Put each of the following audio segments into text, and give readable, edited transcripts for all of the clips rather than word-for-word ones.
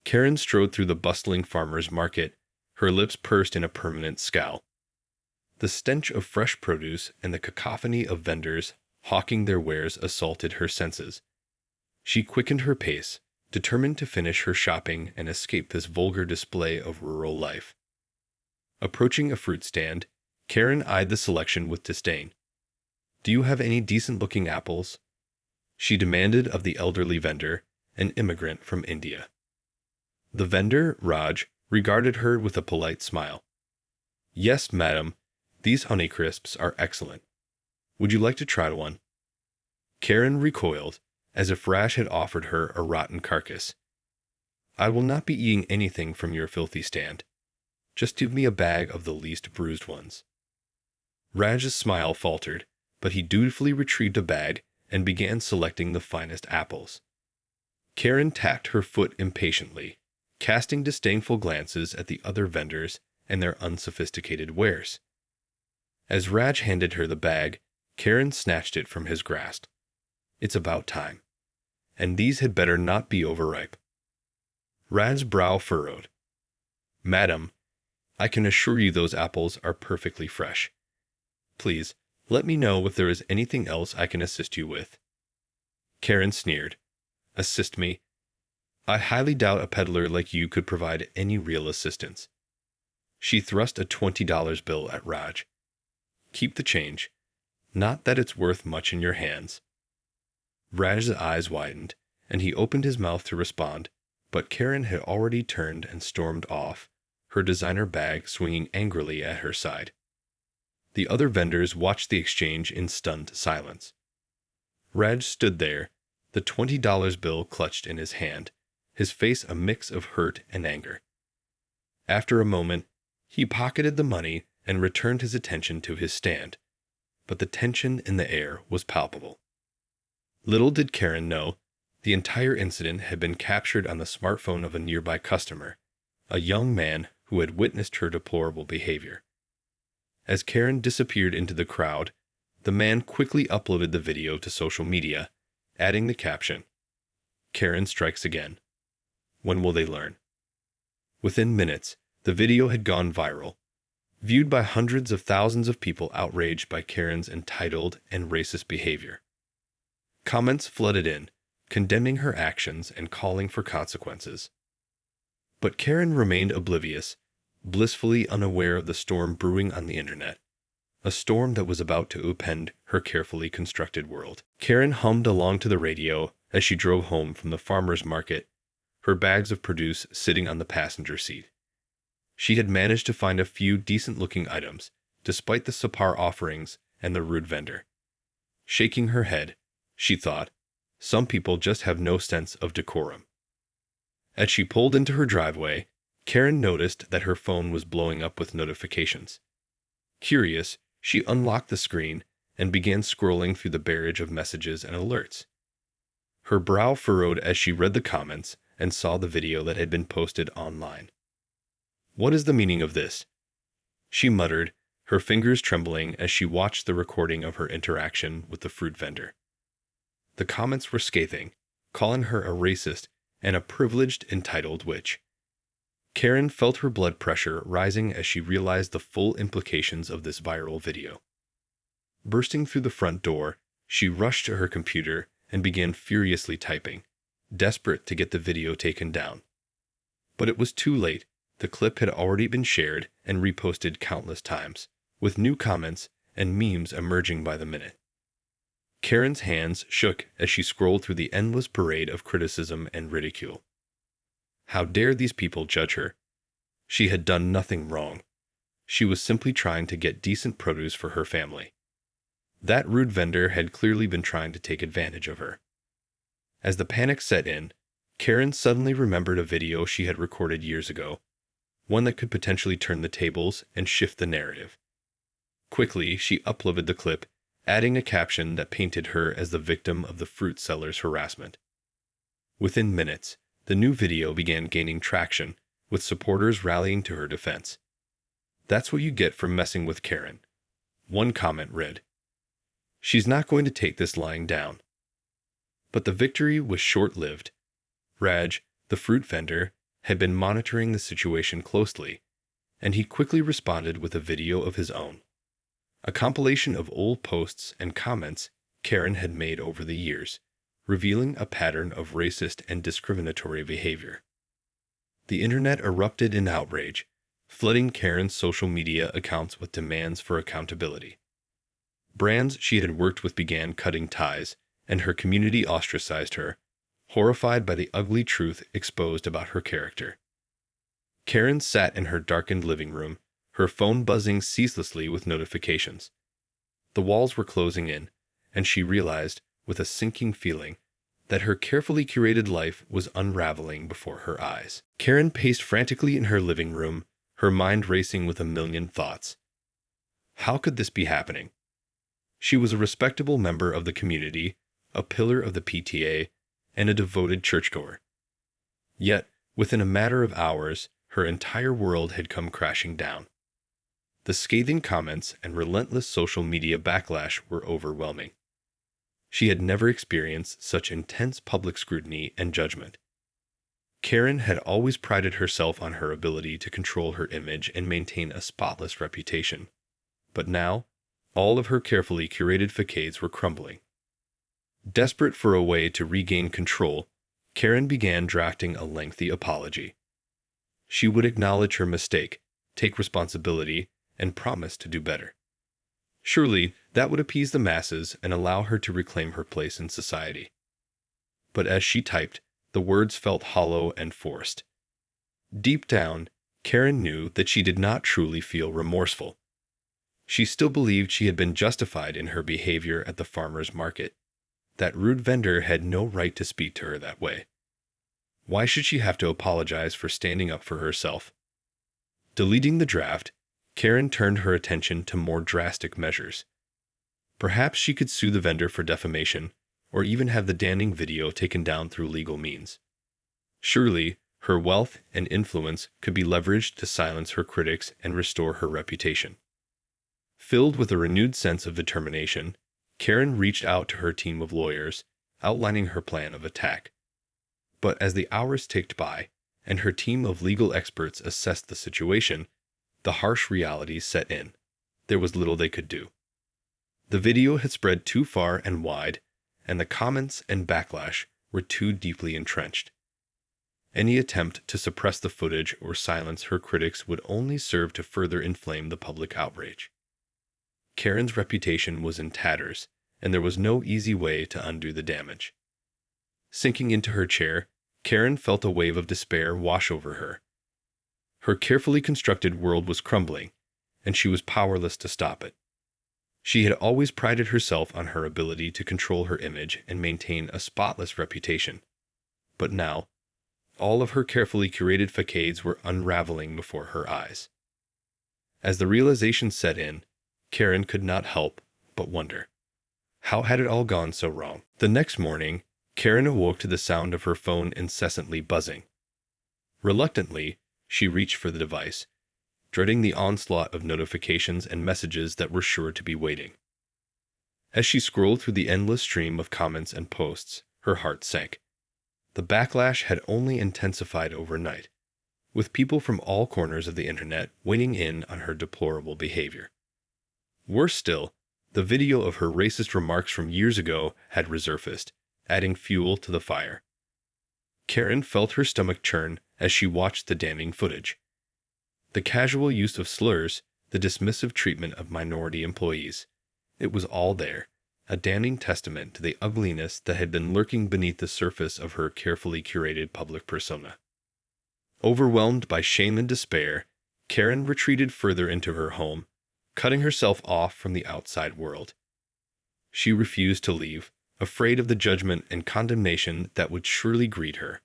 Karen strode through the bustling farmer's market, her lips pursed in a permanent scowl. The stench of fresh produce and the cacophony of vendors hawking their wares assaulted her senses. She quickened her pace, determined to finish her shopping and escape this vulgar display of rural life. Approaching a fruit stand, Karen eyed the selection with disdain. "Do you have any decent-looking apples?" she demanded of the elderly vendor, an immigrant from India. The vendor, Raj, regarded her with a polite smile. "Yes, madam, these Honeycrisps are excellent. Would you like to try one?" Karen recoiled, as if Raj had offered her a rotten carcass. "I will not be eating anything from your filthy stand. Just give me a bag of the least bruised ones." Raj's smile faltered, but he dutifully retrieved a bag and began selecting the finest apples. Karen tapped her foot impatiently, casting disdainful glances at the other vendors and their unsophisticated wares. As Raj handed her the bag, Karen snatched it from his grasp. "It's about time. And these had better not be overripe." Raj's brow furrowed. "Madam, I can assure you those apples are perfectly fresh. Please, let me know if there is anything else I can assist you with." Karen sneered. "Assist me? I highly doubt a peddler like you could provide any real assistance." She thrust a $20 bill at Raj. "Keep the change. Not that it's worth much in your hands." Raj's eyes widened, and he opened his mouth to respond, but Karen had already turned and stormed off, her designer bag swinging angrily at her side. The other vendors watched the exchange in stunned silence. Raj stood there, the $20 bill clutched in his hand, his face a mix of hurt and anger. After a moment, he pocketed the money and returned his attention to his stand, but the tension in the air was palpable. Little did Karen know, the entire incident had been captured on the smartphone of a nearby customer, a young man who had witnessed her deplorable behavior. As Karen disappeared into the crowd, the man quickly uploaded the video to social media, adding the caption, "Karen strikes again. When will they learn?" Within minutes, the video had gone viral, viewed by hundreds of thousands of people outraged by Karen's entitled and racist behavior. Comments flooded in, condemning her actions and calling for consequences. But Karen remained oblivious, blissfully unaware of the storm brewing on the internet, a storm that was about to upend her carefully constructed world. Karen hummed along to the radio as she drove home from the farmer's market, her bags of produce sitting on the passenger seat. She had managed to find a few decent-looking items, despite the subpar offerings and the rude vendor. Shaking her head, she thought, some people just have no sense of decorum. As she pulled into her driveway, Karen noticed that her phone was blowing up with notifications. Curious, she unlocked the screen and began scrolling through the barrage of messages and alerts. Her brow furrowed as she read the comments and saw the video that had been posted online. "What is the meaning of this?" she muttered, her fingers trembling as she watched the recording of her interaction with the fruit vendor. The comments were scathing, calling her a racist and a privileged, entitled witch. Karen felt her blood pressure rising as she realized the full implications of this viral video. Bursting through the front door, she rushed to her computer and began furiously typing, desperate to get the video taken down. But it was too late. The clip had already been shared and reposted countless times, with new comments and memes emerging by the minute. Karen's hands shook as she scrolled through the endless parade of criticism and ridicule. How dare these people judge her? She had done nothing wrong. She was simply trying to get decent produce for her family. That rude vendor had clearly been trying to take advantage of her. As the panic set in, Karen suddenly remembered a video she had recorded years ago, one that could potentially turn the tables and shift the narrative. Quickly, she uploaded the clip, adding a caption that painted her as the victim of the fruit seller's harassment. Within minutes, the new video began gaining traction, with supporters rallying to her defense. "That's what you get for messing with Karen." One comment read, "She's not going to take this lying down." But the victory was short-lived. Raj, the fruit vendor, had been monitoring the situation closely, and he quickly responded with a video of his own. A compilation of old posts and comments Karen had made over the years, revealing a pattern of racist and discriminatory behavior. The internet erupted in outrage, flooding Karen's social media accounts with demands for accountability. Brands she had worked with began cutting ties, and her community ostracized her, horrified by the ugly truth exposed about her character. Karen sat in her darkened living room, her phone buzzing ceaselessly with notifications. The walls were closing in, and she realized, with a sinking feeling, that her carefully curated life was unraveling before her eyes. Karen paced frantically in her living room, her mind racing with a million thoughts. How could this be happening? She was a respectable member of the community, a pillar of the PTA, and a devoted churchgoer. Yet, within a matter of hours, her entire world had come crashing down. The scathing comments and relentless social media backlash were overwhelming. She had never experienced such intense public scrutiny and judgment. Karen had always prided herself on her ability to control her image and maintain a spotless reputation. But now, all of her carefully curated facades were crumbling. Desperate for a way to regain control, Karen began drafting a lengthy apology. She would acknowledge her mistake, take responsibility, and promise to do better. Surely, that would appease the masses and allow her to reclaim her place in society. But as she typed, the words felt hollow and forced. Deep down, Karen knew that she did not truly feel remorseful. She still believed she had been justified in her behavior at the farmer's market. That rude vendor had no right to speak to her that way. Why should she have to apologize for standing up for herself? Deleting the draft, Karen turned her attention to more drastic measures. Perhaps she could sue the vendor for defamation, or even have the damning video taken down through legal means. Surely, her wealth and influence could be leveraged to silence her critics and restore her reputation. Filled with a renewed sense of determination, Karen reached out to her team of lawyers, outlining her plan of attack. But as the hours ticked by, and her team of legal experts assessed the situation, the harsh reality set in. There was little they could do. The video had spread too far and wide, and the comments and backlash were too deeply entrenched. Any attempt to suppress the footage or silence her critics would only serve to further inflame the public outrage. Karen's reputation was in tatters, and there was no easy way to undo the damage. Sinking into her chair, Karen felt a wave of despair wash over her. Her carefully constructed world was crumbling, and she was powerless to stop it. She had always prided herself on her ability to control her image and maintain a spotless reputation. But now, all of her carefully curated facades were unraveling before her eyes. As the realization set in, Karen could not help but wonder. How had it all gone so wrong? The next morning, Karen awoke to the sound of her phone incessantly buzzing. Reluctantly, she reached for the device, dreading the onslaught of notifications and messages that were sure to be waiting. As she scrolled through the endless stream of comments and posts, her heart sank. The backlash had only intensified overnight, with people from all corners of the internet weighing in on her deplorable behavior. Worse still, the video of her racist remarks from years ago had resurfaced, adding fuel to the fire. Karen felt her stomach churn as she watched the damning footage. The casual use of slurs, the dismissive treatment of minority employees. It was all there, a damning testament to the ugliness that had been lurking beneath the surface of her carefully curated public persona. Overwhelmed by shame and despair, Karen retreated further into her home, cutting herself off from the outside world. She refused to leave, afraid of the judgment and condemnation that would surely greet her.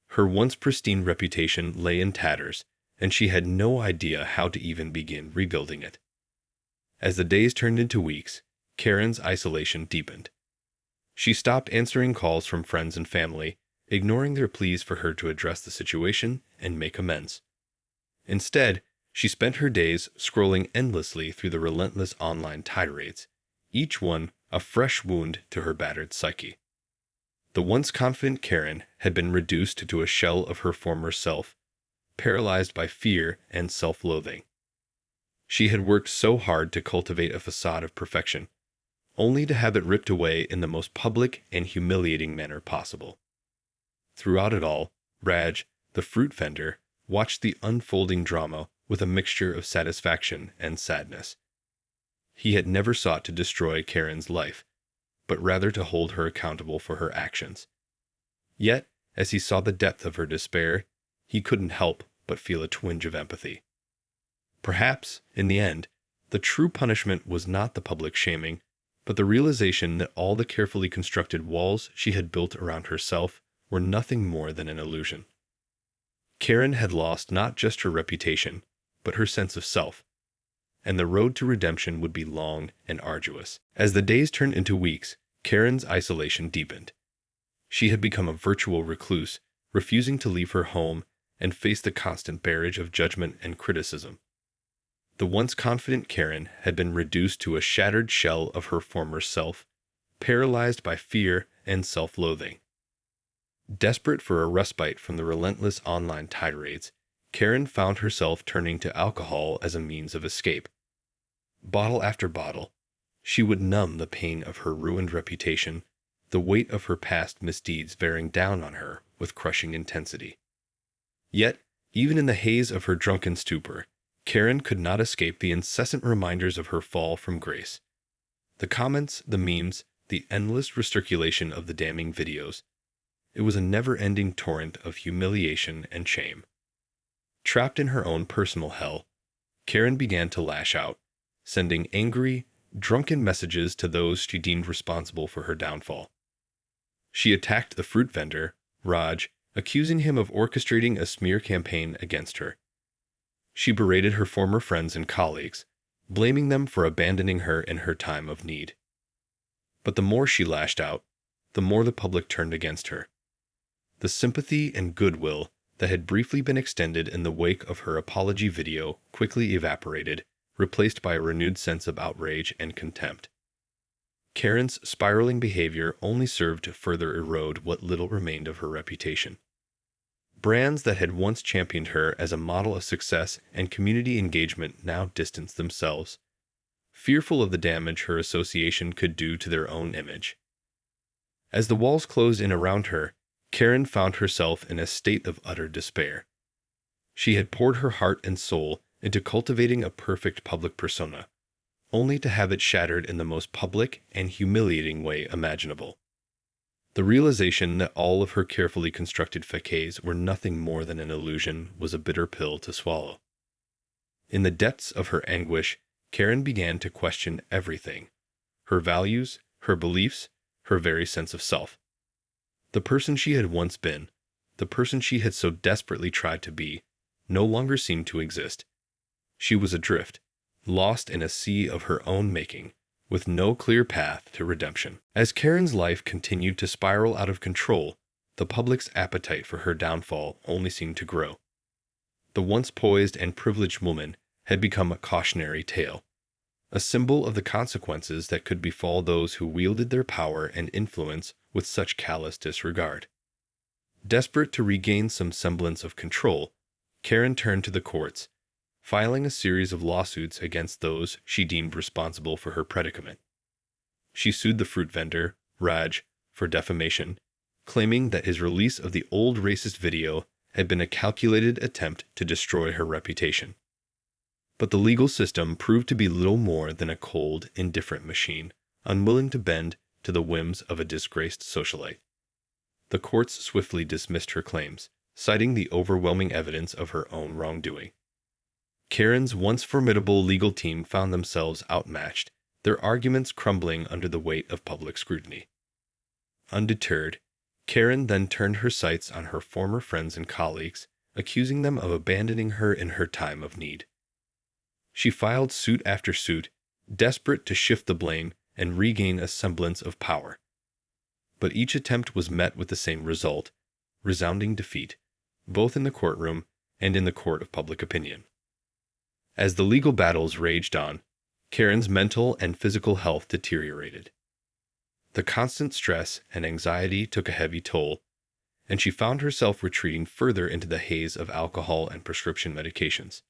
Her once pristine reputation lay in tatters, and she had no idea how to even begin rebuilding it. As the days turned into weeks, Karen's isolation deepened. She stopped answering calls from friends and family, ignoring their pleas for her to address the situation and make amends. Instead, she spent her days scrolling endlessly through the relentless online tirades, each one a fresh wound to her battered psyche. The once confident Karen had been reduced to a shell of her former self, paralyzed by fear and self-loathing. She had worked so hard to cultivate a facade of perfection, only to have it ripped away in the most public and humiliating manner possible. Throughout it all, Raj, the fruit vendor, watched the unfolding drama with a mixture of satisfaction and sadness. He had never sought to destroy Karen's life, but rather to hold her accountable for her actions. Yet, as he saw the depth of her despair, he couldn't help but feel a twinge of empathy. Perhaps, in the end, the true punishment was not the public shaming, but the realization that all the carefully constructed walls she had built around herself were nothing more than an illusion. Karen had lost not just her reputation, but her sense of self, and the road to redemption would be long and arduous. As the days turned into weeks, Karen's isolation deepened. She had become a virtual recluse, refusing to leave her home and face the constant barrage of judgment and criticism. The once confident Karen had been reduced to a shattered shell of her former self, paralyzed by fear and self-loathing. Desperate for a respite from the relentless online tirades, Karen found herself turning to alcohol as a means of escape. Bottle after bottle, she would numb the pain of her ruined reputation, the weight of her past misdeeds bearing down on her with crushing intensity. Yet, even in the haze of her drunken stupor, Karen could not escape the incessant reminders of her fall from grace. The comments, the memes, the endless recirculation of the damning videos. It was a never-ending torrent of humiliation and shame. Trapped in her own personal hell, Karen began to lash out, sending angry, drunken messages to those she deemed responsible for her downfall. She attacked the fruit vendor, Raj, accusing him of orchestrating a smear campaign against her. She berated her former friends and colleagues, blaming them for abandoning her in her time of need. But the more she lashed out, the more the public turned against her. The sympathy and goodwill that had briefly been extended in the wake of her apology video quickly evaporated, replaced by a renewed sense of outrage and contempt. Karen's spiraling behavior only served to further erode what little remained of her reputation. Brands that had once championed her as a model of success and community engagement now distanced themselves, fearful of the damage her association could do to their own image. As the walls closed in around her, Karen found herself in a state of utter despair. She had poured her heart and soul into cultivating a perfect public persona, only to have it shattered in the most public and humiliating way imaginable. The realization that all of her carefully constructed facades were nothing more than an illusion was a bitter pill to swallow. In the depths of her anguish, Karen began to question everything: her values, her beliefs, her very sense of self. The person she had once been, the person she had so desperately tried to be, no longer seemed to exist. She was adrift, lost in a sea of her own making, with no clear path to redemption. As Karen's life continued to spiral out of control, the public's appetite for her downfall only seemed to grow. The once poised and privileged woman had become a cautionary tale, a symbol of the consequences that could befall those who wielded their power and influence with such callous disregard. Desperate to regain some semblance of control, Karen turned to the courts, filing a series of lawsuits against those she deemed responsible for her predicament. She sued the fruit vendor, Raj, for defamation, claiming that his release of the old racist video had been a calculated attempt to destroy her reputation. But the legal system proved to be little more than a cold, indifferent machine, unwilling to bend to the whims of a disgraced socialite. The courts swiftly dismissed her claims, citing the overwhelming evidence of her own wrongdoing. Karen's once formidable legal team found themselves outmatched, their arguments crumbling under the weight of public scrutiny. Undeterred, Karen then turned her sights on her former friends and colleagues, accusing them of abandoning her in her time of need. She filed suit after suit, desperate to shift the blame and regain a semblance of power. But each attempt was met with the same result: resounding defeat, both in the courtroom and in the court of public opinion. As the legal battles raged on, Karen's mental and physical health deteriorated. The constant stress and anxiety took a heavy toll, and she found herself retreating further into the haze of alcohol and prescription medications.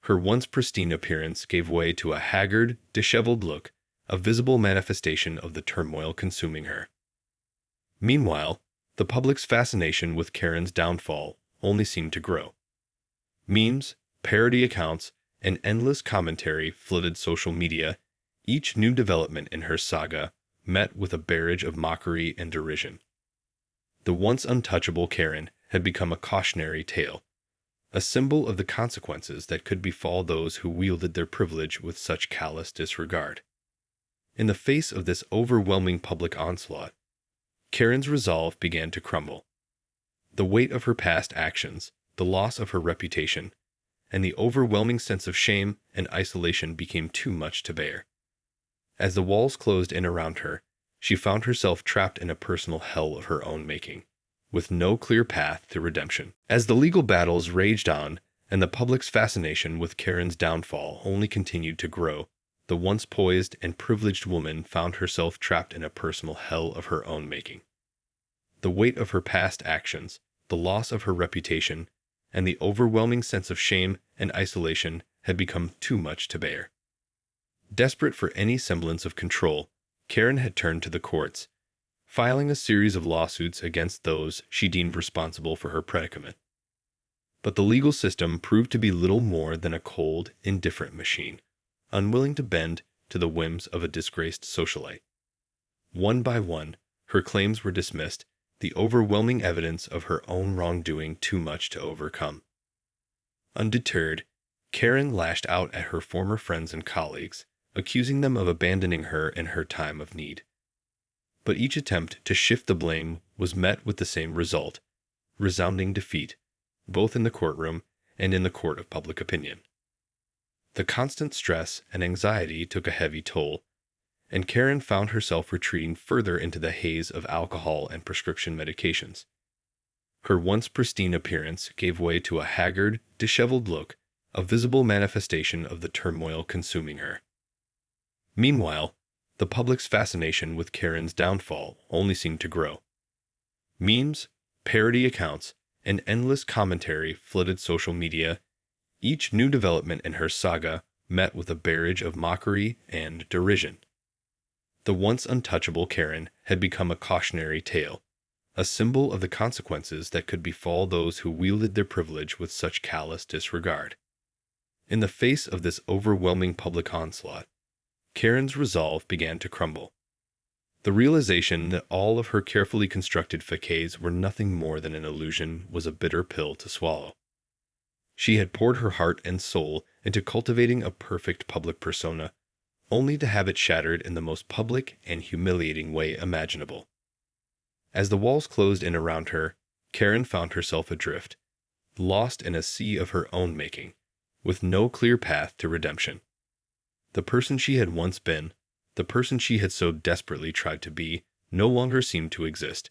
Her once pristine appearance gave way to a haggard, disheveled look, a visible manifestation of the turmoil consuming her. Meanwhile, the public's fascination with Karen's downfall only seemed to grow. Memes, parody accounts, and endless commentary flooded social media. Each new development in her saga met with a barrage of mockery and derision. The once untouchable Karen had become a cautionary tale, a symbol of the consequences that could befall those who wielded their privilege with such callous disregard. In the face of this overwhelming public onslaught, Karen's resolve began to crumble. The weight of her past actions, the loss of her reputation, and the overwhelming sense of shame and isolation became too much to bear. As the walls closed in around her, she found herself trapped in a personal hell of her own making, with no clear path to redemption. As the legal battles raged on and the public's fascination with Karen's downfall only continued to grow, the once poised and privileged woman found herself trapped in a personal hell of her own making. The weight of her past actions, the loss of her reputation, and the overwhelming sense of shame and isolation had become too much to bear. Desperate for any semblance of control, Karen had turned to the courts, filing a series of lawsuits against those she deemed responsible for her predicament. But the legal system proved to be little more than a cold, indifferent machine, unwilling to bend to the whims of a disgraced socialite. One by one, her claims were dismissed, the overwhelming evidence of her own wrongdoing too much to overcome. Undeterred, Karen lashed out at her former friends and colleagues, accusing them of abandoning her in her time of need. But each attempt to shift the blame was met with the same result, resounding defeat, both in the courtroom and in the court of public opinion. The constant stress and anxiety took a heavy toll, and Karen found herself retreating further into the haze of alcohol and prescription medications. Her once pristine appearance gave way to a haggard, disheveled look, a visible manifestation of the turmoil consuming her. Meanwhile, the public's fascination with Karen's downfall only seemed to grow. Memes, parody accounts, and endless commentary flooded social media. Each new development in her saga met with a barrage of mockery and derision. The once untouchable Karen had become a cautionary tale, a symbol of the consequences that could befall those who wielded their privilege with such callous disregard. In the face of this overwhelming public onslaught, Karen's resolve began to crumble. The realization that all of her carefully constructed facades were nothing more than an illusion was a bitter pill to swallow. She had poured her heart and soul into cultivating a perfect public persona, only to have it shattered in the most public and humiliating way imaginable. As the walls closed in around her, Karen found herself adrift, lost in a sea of her own making, with no clear path to redemption. The person she had once been, the person she had so desperately tried to be, no longer seemed to exist.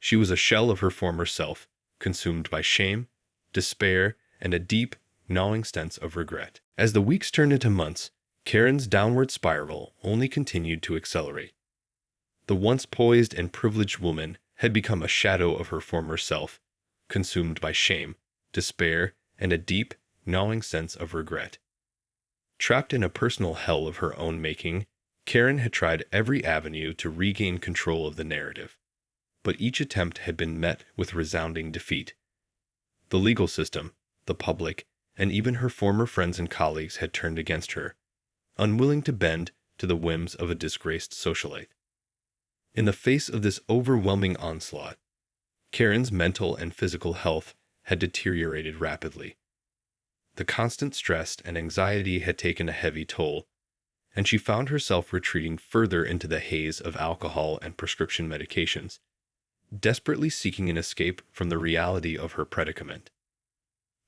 She was a shell of her former self, consumed by shame, despair, and a deep, gnawing sense of regret. As the weeks turned into months, Karen's downward spiral only continued to accelerate. The once poised and privileged woman had become a shadow of her former self, consumed by shame, despair, and a deep, gnawing sense of regret. Trapped in a personal hell of her own making, Karen had tried every avenue to regain control of the narrative, but each attempt had been met with resounding defeat. The legal system, the public, and even her former friends and colleagues had turned against her, unwilling to bend to the whims of a disgraced socialite. In the face of this overwhelming onslaught, Karen's mental and physical health had deteriorated rapidly. The constant stress and anxiety had taken a heavy toll, and she found herself retreating further into the haze of alcohol and prescription medications, desperately seeking an escape from the reality of her predicament.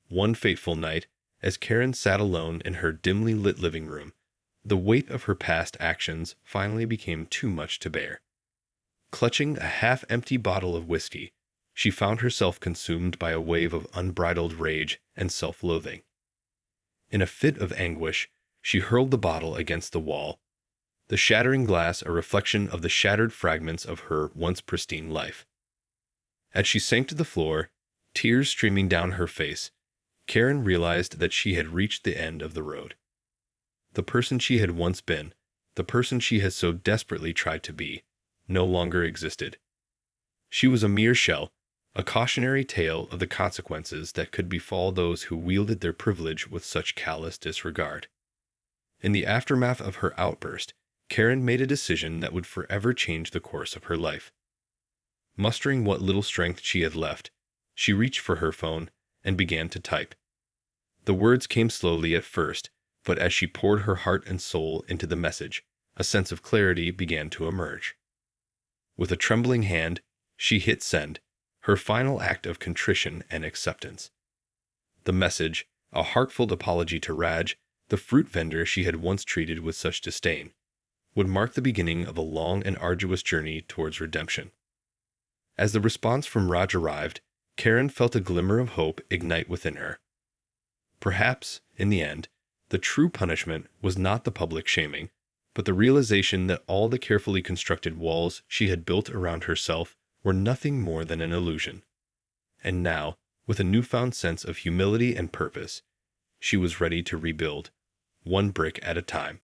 One fateful night, as Karen sat alone in her dimly lit living room, the weight of her past actions finally became too much to bear. Clutching a half-empty bottle of whiskey, she found herself consumed by a wave of unbridled rage and self-loathing. In a fit of anguish, she hurled the bottle against the wall, the shattering glass a reflection of the shattered fragments of her once pristine life. As she sank to the floor, tears streaming down her face, Karen realized that she had reached the end of the road. The person she had once been, the person she had so desperately tried to be, no longer existed. She was a mere shell, a cautionary tale of the consequences that could befall those who wielded their privilege with such callous disregard. In the aftermath of her outburst, Karen made a decision that would forever change the course of her life. Mustering what little strength she had left, she reached for her phone and began to type. The words came slowly at first, but as she poured her heart and soul into the message, a sense of clarity began to emerge. With a trembling hand, she hit send, her final act of contrition and acceptance. The message, a heartfelt apology to Raj, the fruit vendor she had once treated with such disdain, would mark the beginning of a long and arduous journey towards redemption. As the response from Raj arrived, Karen felt a glimmer of hope ignite within her. Perhaps, in the end, the true punishment was not the public shaming, but the realization that all the carefully constructed walls she had built around herself were nothing more than an illusion. And now, with a newfound sense of humility and purpose, she was ready to rebuild, one brick at a time.